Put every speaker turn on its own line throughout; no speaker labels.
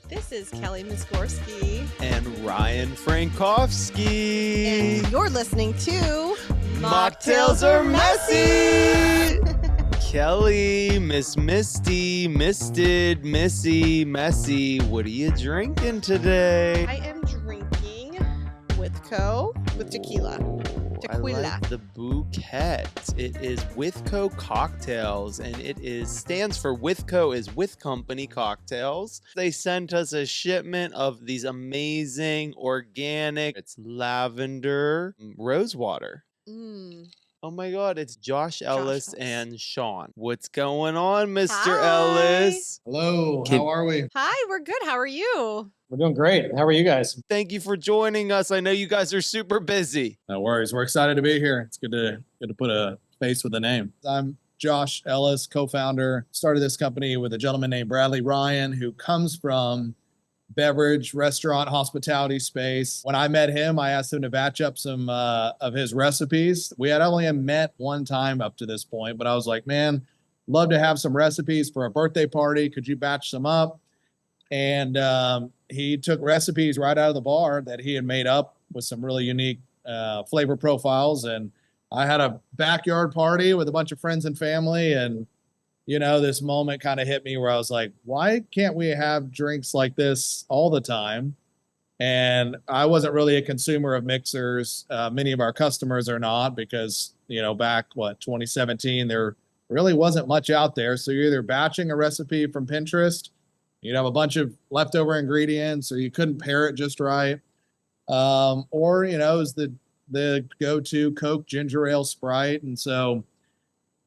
This is Kelly Miskorski.
And Ryan Frankowski.
And you're listening to
Mocktails Are Messy! Kelly, Miss Misty, Misted, Missy, Messy, what are you drinking today?
I am drinking Withco with tequila. Tequila.
I like the bouquet. It is Withco Cocktails, and stands for Withco is With Company Cocktails. They sent us a shipment of these amazing organic, it's lavender rose water. Oh my God, it's Josh Ellis and Sean. What's going on, Mr. Ellis?
Hello, how are we?
Hi, we're good. How are you?
We're doing great. How are you guys?
Thank you for joining us. I know you guys are super busy.
No worries. We're excited to be here. It's good to put a face with a name. I'm Josh Ellis, co-founder. Started this company with a gentleman named Bradley Ryan, who comes from beverage, restaurant, hospitality space. When I met him, I asked him to batch up some of his recipes. We had only met one time up to this point, but I was like, man, love to have some recipes for a birthday party. Could you batch some up? And he took recipes right out of the bar that he had made up with some really unique flavor profiles. And I had a backyard party with a bunch of friends and family. And, you know, this moment kind of hit me where I was like, why can't we have drinks like this all the time? And I wasn't really a consumer of mixers. Many of our customers are not because, you know, back, 2017, there really wasn't much out there. So you're either batching a recipe from Pinterest, you'd have a bunch of leftover ingredients, or you couldn't pair it just right. Or, you know, it was the go-to Coke, ginger ale, Sprite. And so,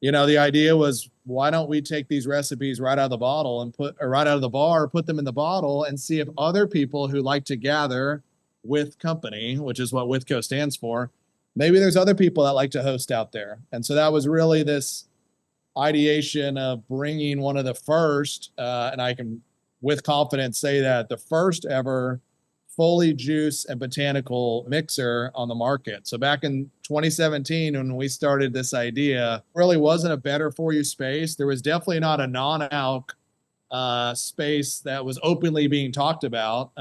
you know, the idea was, why don't we take these recipes right out of the bottle and right out of the bar, put them in the bottle and see if other people who like to gather with company, which is what Withco stands for, maybe there's other people that like to host out there. And so that was really this ideation of bringing one of the first, and I can with confidence say that the first ever fully juice and botanical mixer on the market. So back in 2017, when we started this idea, really wasn't a better for you space. There was definitely not a non-alc space that was openly being talked about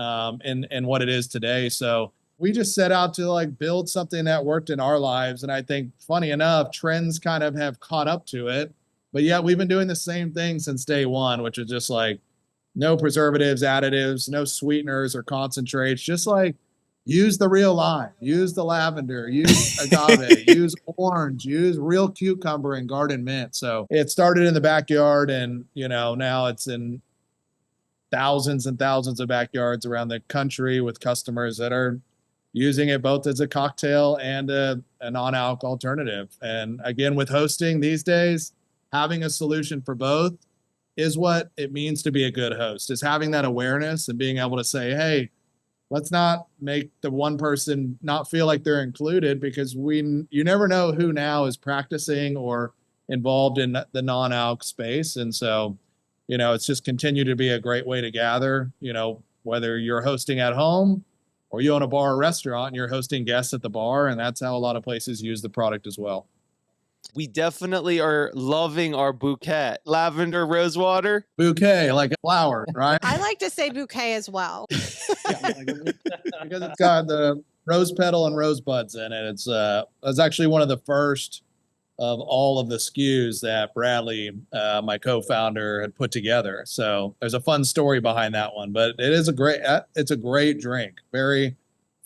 in what it is today. So we just set out to like build something that worked in our lives. And I think funny enough, trends kind of have caught up to it, but yet we've been doing the same thing since day one, which is just like, no preservatives, additives, no sweeteners or concentrates, just like use the real lime, use the lavender, use agave, use orange, use real cucumber and garden mint. So it started in the backyard and, you know, now it's in thousands and thousands of backyards around the country with customers that are using it both as a cocktail and a non-alc alternative. And again, with hosting these days, having a solution for both is what it means to be a good host, is having that awareness and being able to say, hey, let's not make the one person not feel like they're included, because you never know who now is practicing or involved in the non-alc space. And so, you know, it's just continued to be a great way to gather, you know, whether you're hosting at home or you own a bar or restaurant and you're hosting guests at the bar. And that's how a lot of places use the product as well.
We definitely are loving our bouquet. Lavender rosewater.
Bouquet, like a flower, right?
I like to say bouquet as well.
Because it's got the rose petal and rose buds in it. It's actually one of the first of all of the SKUs that Bradley, my co-founder, had put together. So there's a fun story behind that one, but it's a great drink. Very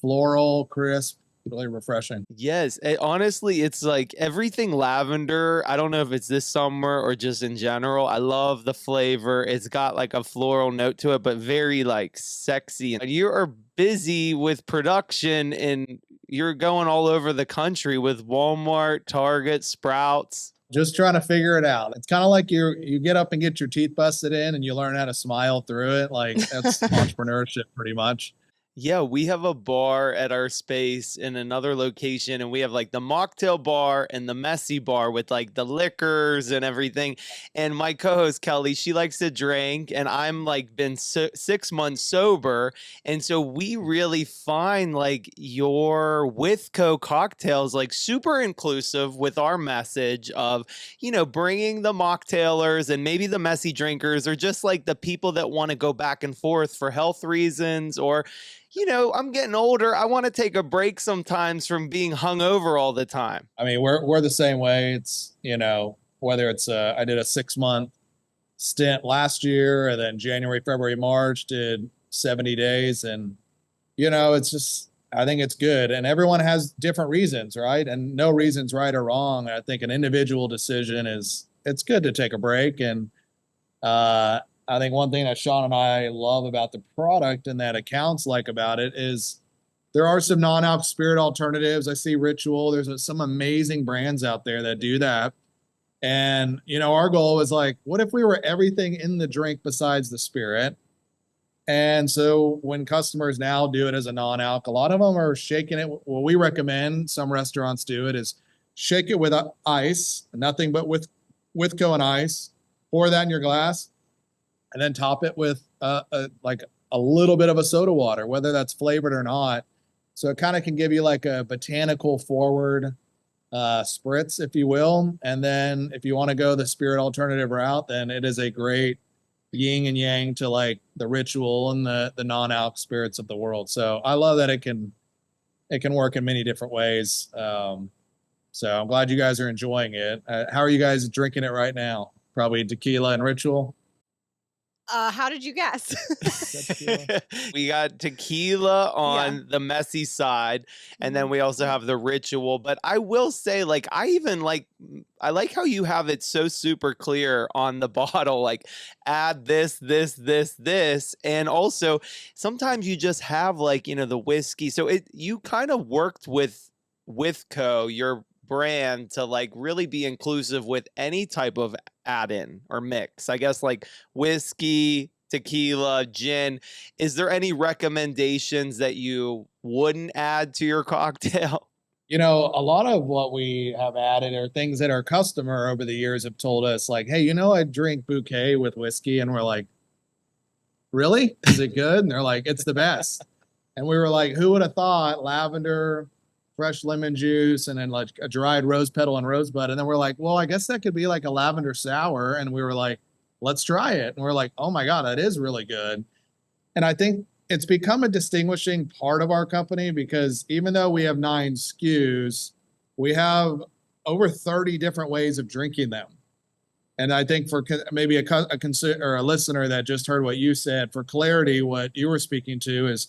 floral, crisp. Really refreshing.
Yes. Honestly, it's like everything lavender. I don't know if it's this summer or just in general. I love the flavor. It's got like a floral note to it, but very like sexy. And you are busy with production and you're going all over the country with Walmart, Target, Sprouts.
Just trying to figure it out. It's kind of like you get up and get your teeth busted in and you learn how to smile through it. Like that's entrepreneurship pretty much.
Yeah, we have a bar at our space in another location, and we have like the mocktail bar and the messy bar with like the liquors and everything. And my co-host Kelly, she likes to drink, and I'm like been 6 months sober, and so we really find like your Withco cocktails like super inclusive with our message of bringing the mocktailers and maybe the messy drinkers, or just like the people that want to go back and forth for health reasons, or I'm getting older. I want to take a break sometimes from being hungover all the time.
I mean, we're the same way. It's, whether it's I did a 6 month stint last year, and then January, February, March did 70 days. And, it's just, I think it's good. And everyone has different reasons, right? And no reason's right or wrong. I think an individual decision it's good to take a break. And I think one thing that Sean and I love about the product and that accounts like about it is there are some non-alc spirit alternatives. I see Ritual. There's some amazing brands out there that do that. And, our goal was like, what if we were everything in the drink besides the spirit? And so when customers now do it as a non-alc, a lot of them are shaking it. What we recommend, some restaurants do it, is shake it with ice, nothing but with ice. Pour that in your glass, and then top it with like a little bit of a soda water, whether that's flavored or not. So it kind of can give you like a botanical forward spritz, if you will. And then if you want to go the spirit alternative route, then it is a great yin and yang to like the Ritual and the non-alc spirits of the world. So I love that it can work in many different ways. So I'm glad you guys are enjoying it. How are you guys drinking it right now? Probably tequila and Ritual.
How did you guess?
We got tequila
Yeah.
on the messy side, and then
Mhm.
we also have the Ritual. But I will say, like, I like how you have it so super clear on the bottle, like add this, this, and also sometimes you just have like, the whiskey. So you kind of worked with Withco, your brand, to like really be inclusive with any type of add-in or mix. I guess like whiskey, tequila, gin. Is there any recommendations that you wouldn't add to your cocktail?
A lot of what we have added are things that our customer over the years have told us, like, hey, I drink bouquet with whiskey. And we're like, really? Is it good? And they're like, it's the best. And we were like, who would have thought lavender, fresh lemon juice, and then like a dried rose petal and rosebud. And then we're like, well, I guess that could be like a lavender sour. And we were like, let's try it. And we're like, oh my God, that is really good. And I think it's become a distinguishing part of our company, because even though we have 9 SKUs, we have over 30 different ways of drinking them. And I think for maybe a listener that just heard what you said, for clarity, what you were speaking to is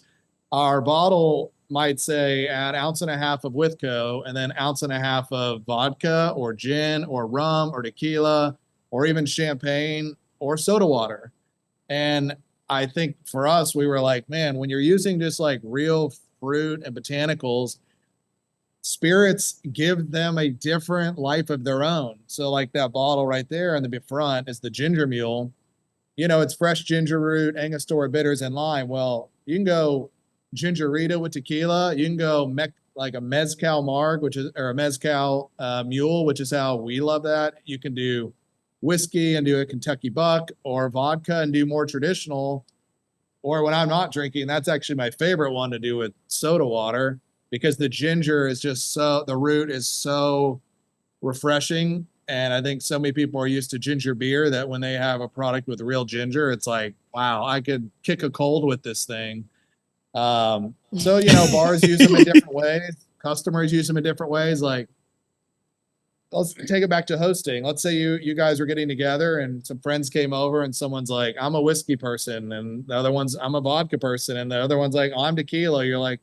our bottle might say add ounce and a half of Withco, and then ounce and a half of vodka or gin or rum or tequila or even champagne or soda water. And I think for us, we were like, man, when you're using just like real fruit and botanicals, spirits give them a different life of their own. So, like that bottle right there in the front is the ginger mule. It's fresh ginger root, Angostura bitters, and lime. Well, you can go gingerita with tequila. You can go like a mezcal marg, or a mezcal mule, which is how we love that. You can do whiskey and do a Kentucky buck, or vodka and do more traditional. Or when I'm not drinking, that's actually my favorite one to do with soda water, because the ginger is just the root is so refreshing. And I think so many people are used to ginger beer that when they have a product with real ginger, it's like, wow, I could kick a cold with this thing. So, bars use them in different ways. Customers use them in different ways. Like, let's take it back to hosting. Let's say you guys were getting together and some friends came over and someone's like, I'm a whiskey person, and the other one's, I'm a vodka person, and the other one's like, oh, I'm tequila. You're like,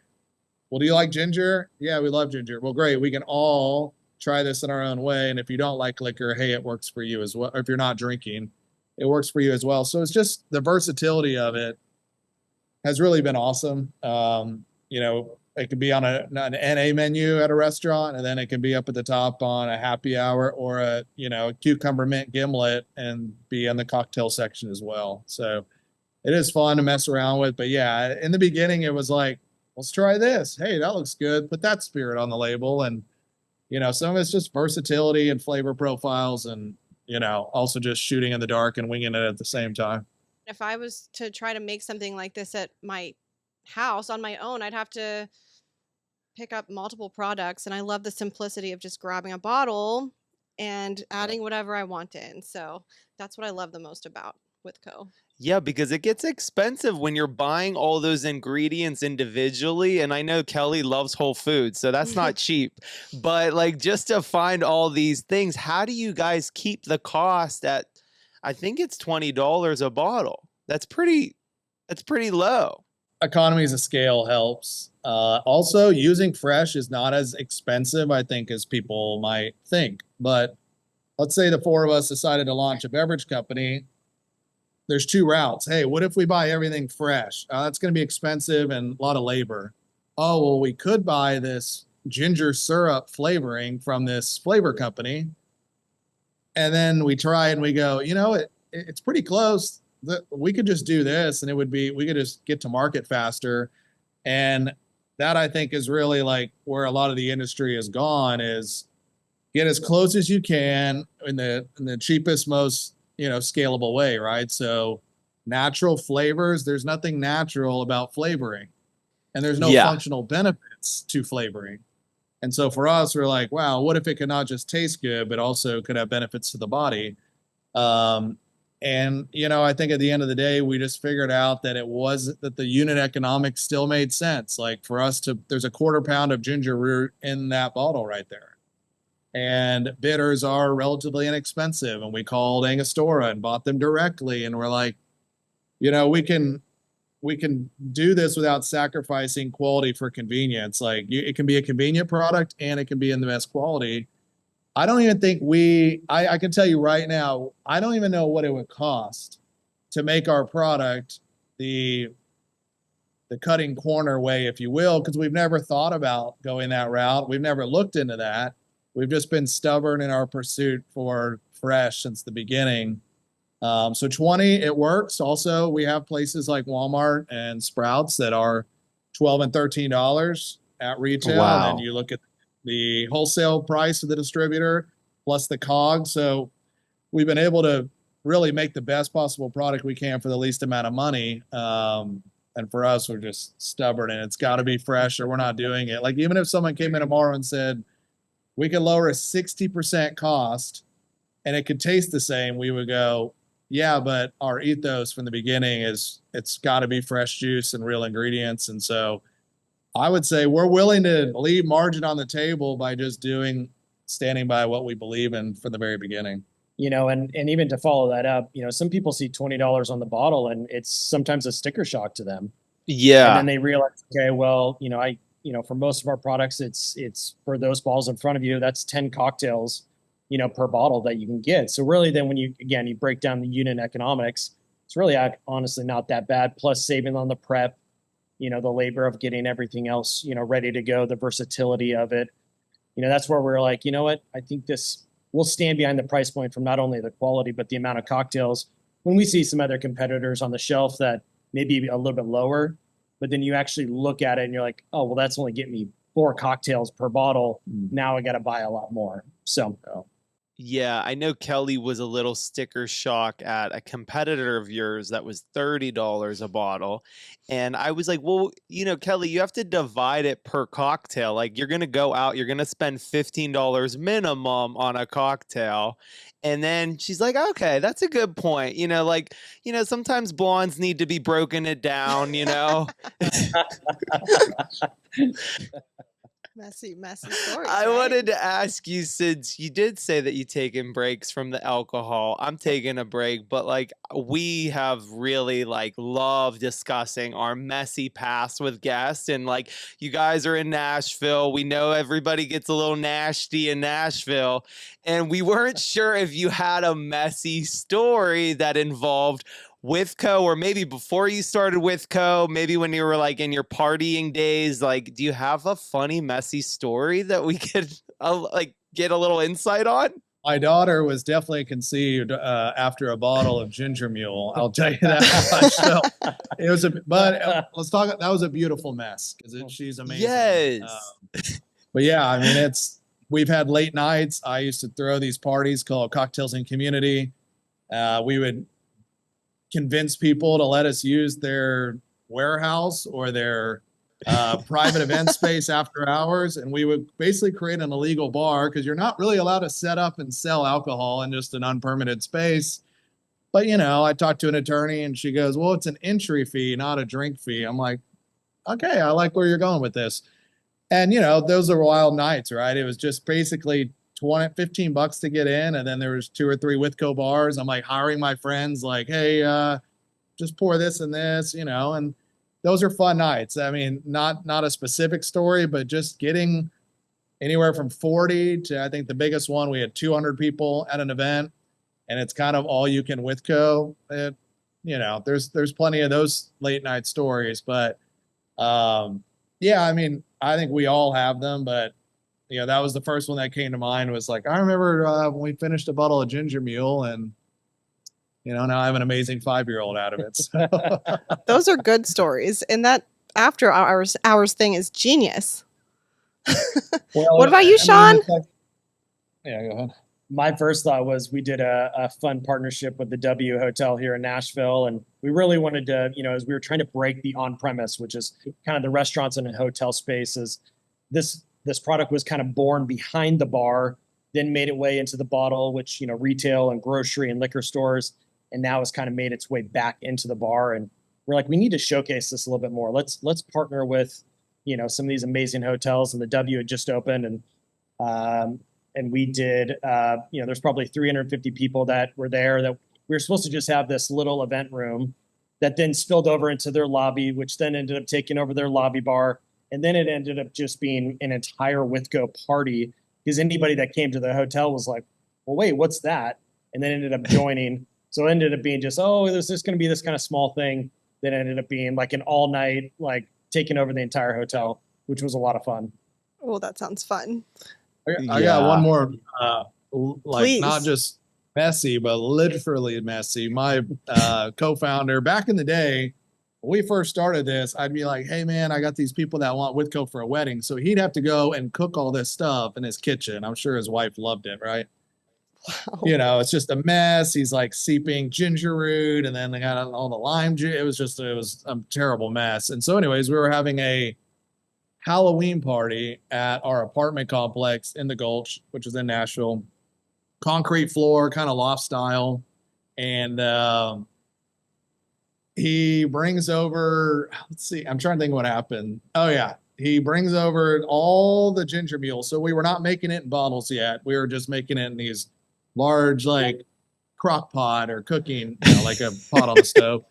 well, do you like ginger? Yeah, we love ginger. Well, great. We can all try this in our own way. And if you don't like liquor, hey, it works for you as well. Or if you're not drinking, it works for you as well. So it's just the versatility of it has really been awesome. It could be on an NA menu at a restaurant, and then it can be up at the top on a happy hour, or a cucumber mint gimlet, and be in the cocktail section as well. So it is fun to mess around with. But yeah, in the beginning, it was like, let's try this. Hey, that looks good. Put that spirit on the label. And, some of it's just versatility and flavor profiles and, also just shooting in the dark and winging it at the same time.
If I was to try to make something like this at my house on my own, I'd have to pick up multiple products. And I love the simplicity of just grabbing a bottle and adding whatever I want in. So that's what I love the most about Withco.
Yeah, because it gets expensive when you're buying all those ingredients individually. And I know Kelly loves Whole Foods, so that's not cheap. But like just to find all these things, how do you guys keep the cost at, I think it's $20 a bottle? That's pretty low.
Economies of scale helps. Also, using fresh is not as expensive, I think, as people might think. But let's say the four of us decided to launch a beverage company. There's two routes. Hey, what if we buy everything fresh? That's going to be expensive and a lot of labor. Oh, well, we could buy this ginger syrup flavoring from this flavor company. And then we try and we go, it's pretty close. We could just do this and we could just get to market faster. And that I think is really like where a lot of the industry has gone, is get as close as you can in the cheapest, most, scalable way, right? So natural flavors, there's nothing natural about flavoring, and there's no functional benefits to flavoring. And so for us, we're like, wow, what if it could not just taste good, but also could have benefits to the body? And, I think at the end of the day, we just figured out that that the unit economics still made sense. Like for us there's a quarter pound of ginger root in that bottle right there. And bitters are relatively inexpensive. And we called Angostura and bought them directly. And we're like, we can do this without sacrificing quality for convenience. Like it can be a convenient product and it can be in the best quality. I don't even think I can tell you right now, I don't even know what it would cost to make our product the cutting corner way, if you will, because we've never thought about going that route. We've never looked into that. We've just been stubborn in our pursuit for fresh since the beginning. So 20, it works. Also, we have places like Walmart and Sprouts that are $12 and $13 at retail.
Wow.
And then you look at the wholesale price of the distributor plus the COG. So we've been able to really make the best possible product we can for the least amount of money. And for us, we're just stubborn and it's got to be fresh or we're not doing it. Like even if someone came in tomorrow and said, we could lower a 60% cost and it could taste the same, we would go, yeah, but our ethos from the beginning is it's got to be fresh juice and real ingredients. And so I would say we're willing to leave margin on the table by just standing by what we believe in from the very beginning.
And even to follow that up, some people see $20 on the bottle and it's sometimes a sticker shock to them.
Yeah.
And then they realize, okay, well, for most of our products, it's for those bottles in front of you, that's 10 cocktails, per bottle that you can get. So really then when you break down the unit economics, it's really honestly not that bad. Plus saving on the prep, the labor of getting everything else, ready to go, the versatility of it. That's where we're like, you know what, I think we'll stand behind the price point from not only the quality, but the amount of cocktails. When we see some other competitors on the shelf that may be a little bit lower, but then you actually look at it and you're like, oh, well, that's only getting me 4 cocktails per bottle. Now I got to buy a lot more. So.
Yeah, I know Kelly was a little sticker shock at a competitor of yours that was $30 a bottle. And I was like, well, Kelly, you have to divide it per cocktail. Like you're going to go out, you're going to spend $15 minimum on a cocktail. And then she's like, okay, that's a good point. Sometimes blondes need to be broken it down,
Messy story.
I wanted to ask you, since you did say that you taken breaks from the alcohol. I'm taking a break, but we have really loved discussing our messy past with guests. And you guys are in Nashville. We know everybody gets a little nasty in Nashville. And we weren't sure if you had a messy story that involved Withco, or maybe before you started Withco, maybe when you were in your partying days. Do you have a funny, messy story that we could get a little insight on?
My daughter was definitely conceived after a bottle of ginger mule. I'll tell you that much. So it was let's talk. That was a beautiful mess because she's amazing.
Yes.
But yeah, I mean, we've had late nights. I used to throw these parties called Cocktails in Community. We would convince people to let us use their warehouse or their private event space after hours. And we would basically create an illegal bar because you're not really allowed to set up and sell alcohol in just an unpermitted space. But, I talked to an attorney and she goes, well, it's an entry fee, not a drink fee. I'm like, okay, I like where you're going with this. And, those are wild nights, right? It was just basically 15 bucks to get in. And then there was 2 or 3 Withco bars. I'm like hiring my friends like, hey, just pour this and this, and those are fun nights. I mean, not a specific story, but just getting anywhere from 40 to, I think the biggest one, we had 200 people at an event, and it's kind of all you can Withco. There's plenty of those late night stories, but yeah, I mean, I think we all have them, but that was the first one that came to mind. Was like, I remember when we finished a bottle of ginger mule, and now I have an amazing 5-year-old out of it. So.
Those are good stories. And that after hours thing is genius.
Well,
what about you, Sean?
Yeah, go ahead.
My first thought was we did a fun partnership with the W Hotel here in Nashville. And we really wanted to, as we were trying to break the on-premise, which is kind of the restaurants and hotel spaces, this product was kind of born behind the bar, then made its way into the bottle, which, retail and grocery and liquor stores. And now it's kind of made its way back into the bar. And we're like, we need to showcase this a little bit more. Let's partner with, some of these amazing hotels. And the W had just opened, and we did, there's probably 350 people that were there that we were supposed to just have this little event room that then spilled over into their lobby, which then ended up taking over their lobby bar. And then it ended up just being an entire Withco party because anybody that came to the hotel was like, well, wait, what's that? And then ended up joining. So it ended up being just, there's just going to be this kind of small thing that ended up being like an all night, like taking over the entire hotel, which was a lot of fun.
Oh, that sounds fun.
I got one more,
Please.
Not just messy, but literally messy. My co-founder back in the day, when we first started this, I'd be like, hey man, I got these people that want Withco for a wedding. So he'd have to go and cook all this stuff in his kitchen. I'm sure his wife loved it, right?
Wow.
It's just a mess. He's like seeping ginger root, and then they got all the lime juice. It was a terrible mess. And so anyways, we were having a Halloween party at our apartment complex in the Gulch, which is in Nashville. Concrete floor, kind of loft style. And he brings over, let's see, I'm trying to think what happened. Oh yeah. He brings over all the ginger mule. So we were not making it in bottles yet. We were just making it in these large, like crock pot or cooking, like a pot on the stove.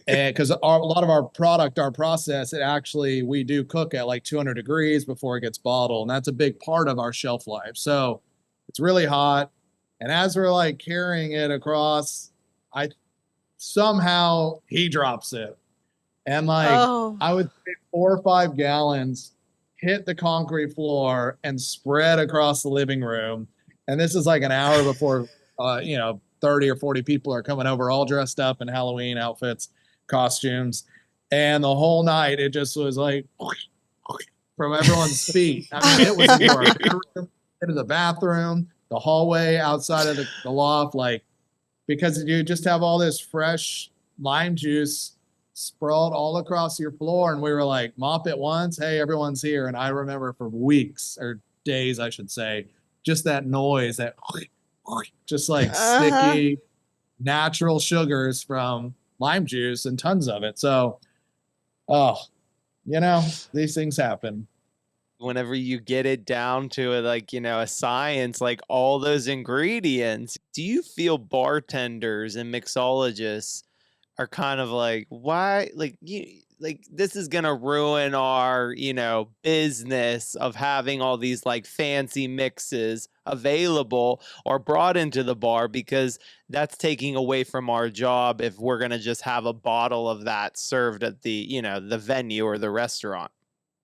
And because a lot of our product, our process, we do cook at like 200 degrees before it gets bottled. And that's a big part of our shelf life. So it's really hot. And as we're like carrying it across, somehow he drops it. And I would say 4 or 5 gallons hit the concrete floor and spread across the living room. And this is like an hour before, 30 or 40 people are coming over all dressed up in Halloween outfits, costumes. And the whole night, it just was like from everyone's feet. I mean, it was into our bedroom, into the bathroom, the hallway, outside of the loft, because you just have all this fresh lime juice sprawled all across your floor. And we were like, mop it once. Hey, everyone's here. And I remember for weeks or days, I should say, just that noise, that just like sticky, natural sugars from lime juice and tons of it. So, these things happen.
Whenever you get it down to a science, like all those ingredients, do you feel bartenders and mixologists are kind of like, why, this is gonna ruin our business of having all these fancy mixes available or brought into the bar, because that's taking away from our job if we're gonna just have a bottle of that served at the the venue or the restaurant?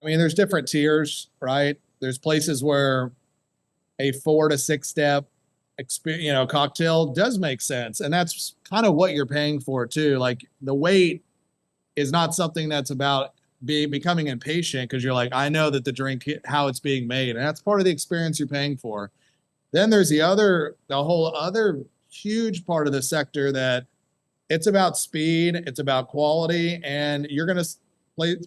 I mean, there's different tiers, right? There's places where a 4 to 6 step cocktail does make sense. And that's kind of what you're paying for too. Like the weight is not something that's about becoming impatient because you're like, I know that the drink, how it's being made. And that's part of the experience you're paying for. Then there's the whole other huge part of the sector that it's about speed, it's about quality, and you're going to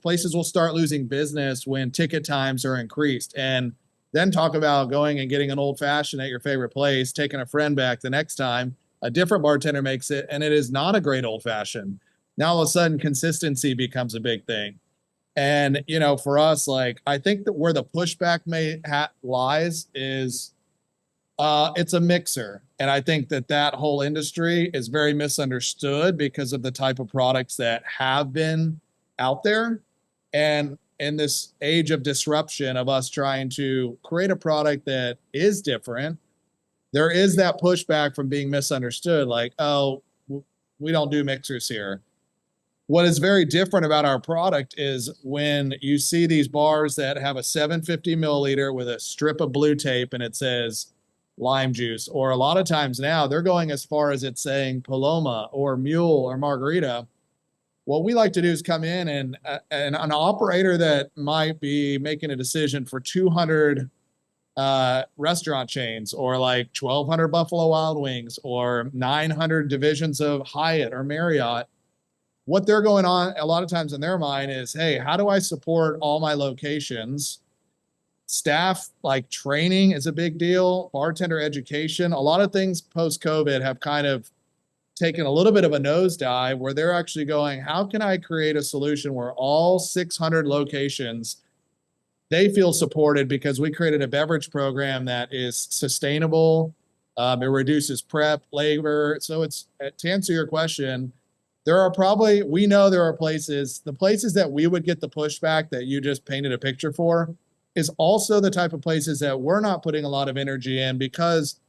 places will start losing business when ticket times are increased. And then talk about going and getting an old fashioned at your favorite place, taking a friend back the next time, a different bartender makes it, and it is not a great old fashioned. Now all of a sudden consistency becomes a big thing. And, for us, like, I think that where the pushback lies is it's a mixer. And I think that whole industry is very misunderstood because of the type of products that have been out there. And in this age of disruption of us trying to create a product that is different, there is that pushback from being misunderstood. Like, oh, we don't do mixers here. What is very different about our product is when you see these bars that have a 750 milliliter with a strip of blue tape and it says lime juice, or a lot of times now they're going as far as it's saying Paloma or Mule or Margarita. What we like to do is come in and an operator that might be making a decision for 200 restaurant chains, or like 1,200 Buffalo Wild Wings, or 900 divisions of Hyatt or Marriott. What they're going on a lot of times in their mind is, hey, how do I support all my locations? Staff, like training is a big deal. Bartender education. A lot of things post-COVID have kind of taken a little bit of a nosedive where they're actually going, how can I create a solution where all 600 locations, they feel supported because we created a beverage program that is sustainable. It reduces prep, labor. So it's, to answer your question, we know there are the places that we would get the pushback that you just painted a picture for is also the type of places that we're not putting a lot of energy in because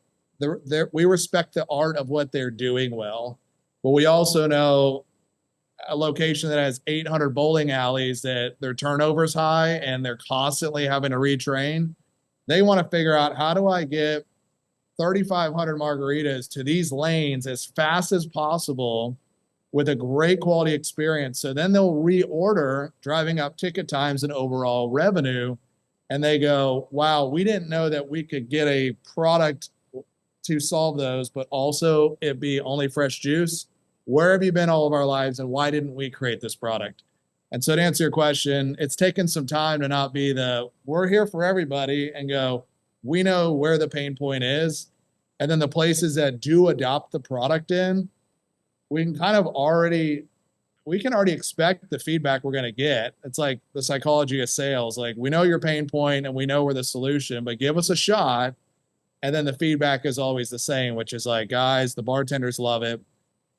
we respect the art of what they're doing well. But we also know a location that has 800 bowling alleys that their turnover's high and they're constantly having to retrain. They want to figure out, how do I get 3,500 margaritas to these lanes as fast as possible with a great quality experience? So then they'll reorder, driving up ticket times and overall revenue. And they go, wow, we didn't know that we could get a product to solve those, but also it be only fresh juice. Where have you been all of our lives, and why didn't we create this product? And so to answer your question, it's taken some time to not be we're here for everybody, and go, we know where the pain point is. And then the places that do adopt the product we can already expect the feedback we're going to get. It's like the psychology of sales. Like, we know your pain point and we know we're the solution, but give us a shot. And then the feedback is always the same, which is like, guys, the bartenders love it.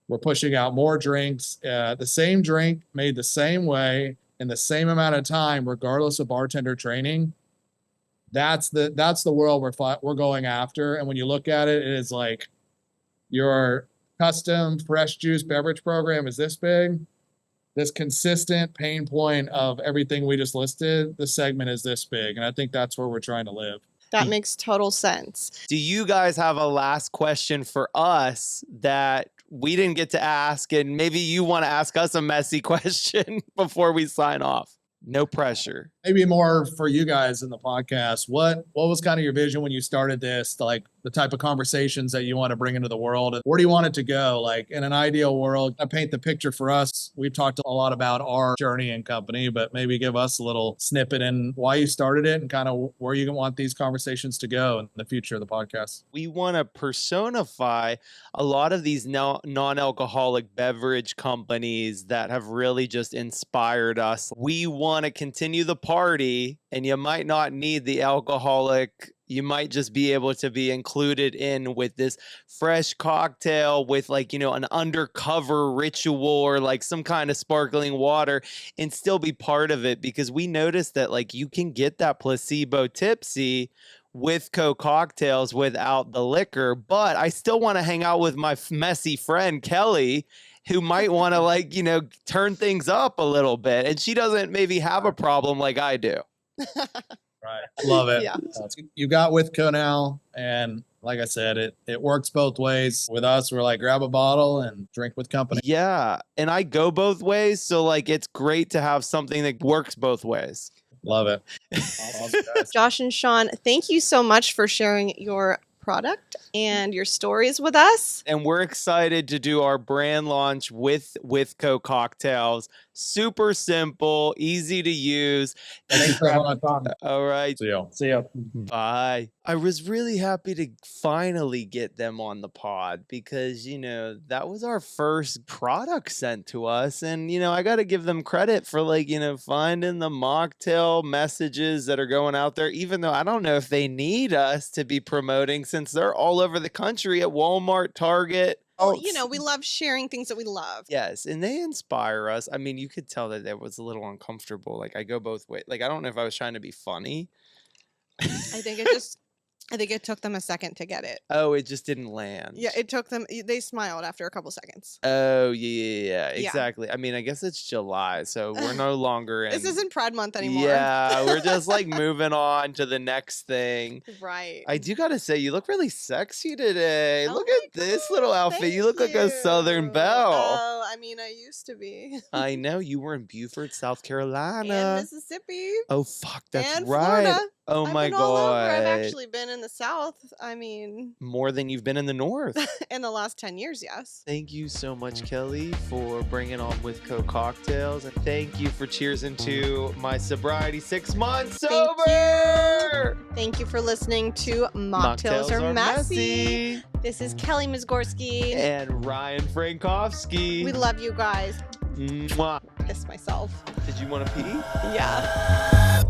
We're pushing out more drinks, the same drink made the same way in the same amount of time, regardless of bartender training. That's the world we're going after. And when you look at it, it is like your custom fresh juice beverage program is this big. This consistent pain point of everything we just listed, the segment is this big. And I think that's where we're trying to live.
That makes total sense.
Do you guys have a last question for us that we didn't get to ask, and maybe you want to ask us a messy question before we sign off? No pressure.
Maybe more for you guys in the podcast. What was kind of your vision when you started this? Like the type of conversations that you want to bring into the world? Where do you want it to go? Like in an ideal world, I paint the picture for us. We've talked a lot about our journey and company, but maybe give us a little snippet in why you started it and kind of where you want these conversations to go in the future of the podcast.
We want to personify a lot of these non-alcoholic beverage companies that have really just inspired us. We want to continue the party, and you might not need the alcoholic. You might just be able to be included in with this fresh cocktail with an undercover ritual or like some kind of sparkling water and still be part of it, because we noticed that you can get that placebo tipsy with Withco Cocktails without the liquor. But I still want to hang out with my messy friend Kelly, who might want to turn things up a little bit. And she doesn't maybe have a problem like I do.
Right. Love it.
Yeah.
You got Withco now, and like I said, it works both ways. With us, we're like grab a bottle and drink with company.
Yeah, and I go both ways, so like it's great to have something that works both ways.
Love it. Awesome, guys.
Josh and Sean, thank you so much for sharing your product and your stories with us.
And we're excited to do our brand launch with Withco Cocktails. Super simple, easy to use.
Thanks for having us.
All right.
See you.
See ya.
Bye. I was really happy to finally get them on the pod because, you know, that was our first product sent to us. And, you know, I got to give them credit for like, you know, finding the mocktail messages that are going out there, even though I don't know if they need us to be promoting since they're all over the country at Walmart, Target.
Well, you know, we love sharing things that we love.
Yes, and they inspire us. I mean, you could tell that it was a little uncomfortable. Like I go both ways. Like I don't know if I was trying to be funny.
I think it took them a second to get it.
Oh, it just didn't land.
Yeah, it took them. They smiled after a couple seconds.
Oh, yeah,
Yeah.
exactly. I mean, I guess it's July, so we're no longer in.
This isn't Pride Month anymore.
Yeah, we're just like moving on to the next thing.
Right.
I do gotta say, you look really sexy today.
Oh
Look
my
at this
God,
little outfit.
thank
You look like a Southern
you.
belle.
Oh, I mean, I used to be.
I know you were in Beaufort, South
And
Carolina.
Mississippi.
Oh, fuck, that's
And
right.
Florida.
Oh
I've
my
been all over.
God.
I've actually been in the South. I mean,
More than you've been in the North.
in the last 10 years, yes.
Thank you so much, Kelly, for bringing on Withco Cocktails. And thank you for cheersing to my sobriety 6 months sober.
Thank you for listening to Mocktails Are Messy. This is Kelly Mizgorski.
And Ryan Frankowski.
We love you guys.
Mwah.
Kiss myself.
Did you want to pee?
Yeah.